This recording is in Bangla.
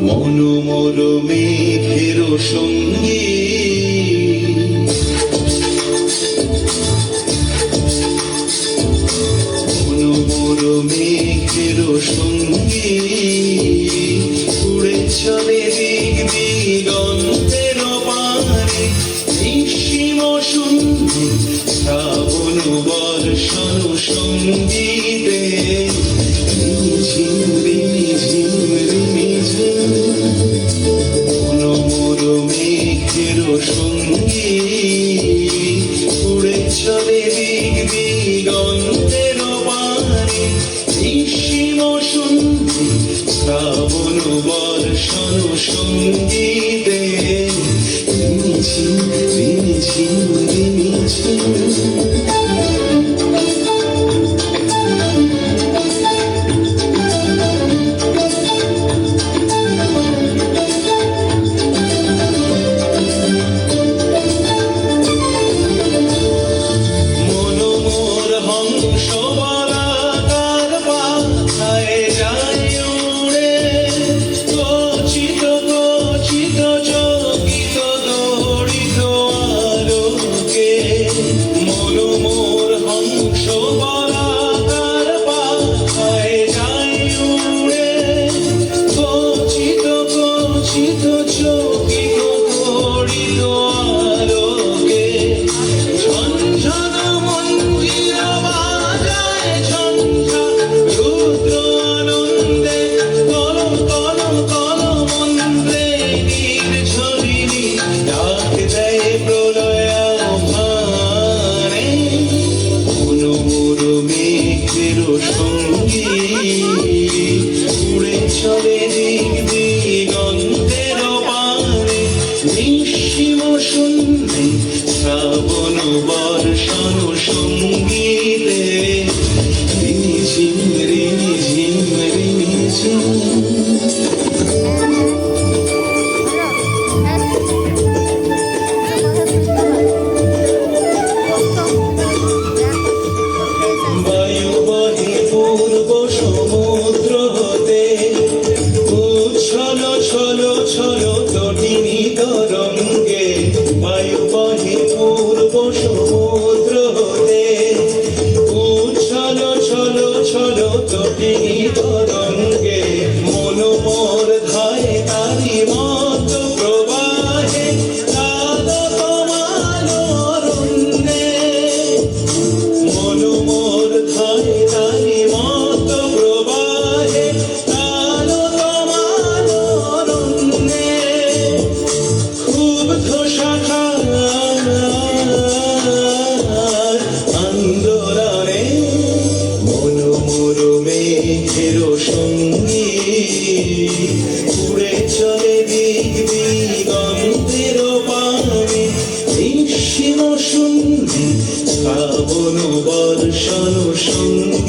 মনোমর মেঘের সঙ্গী মনোমর মেঘের সঙ্গী উড়ে চলে দিক দিগন্তের পারে নিঃসীম শূন্যে শ্রাবণ বর্ষণ সঙ্গীতে সঙ্গী উড়ে চলে দিক দিগন্তের পারে নিঃসীম শূন্যে শ্রাবণ বর্ষণ সঙ্গীতে ঝিম ঝিম ঝিম উড়ে চলে দিক দিগন্তের পারে নিঃসীম শূন্যে শ্রাবণ বর্ষণ সঙ্গীতে রিঝিম রিঝিম রিঝিম সমুদ্র হতে উচ্ছল ছল ছল তটিনী তরঙ্গে বায়ু বহে পূর্ব সমুদ্র হতে উচ্ছল ছল ছল তটিনী তরঙ্গে মনোমর ধায় তারি মত প্রবাহে মনোমর ধায় তারি সঙ্গী উড়ে চলে দিক দিগন্তের পারে নিঃসীম শূন্যে শ্রাবণ বর্ষণ সঙ্গী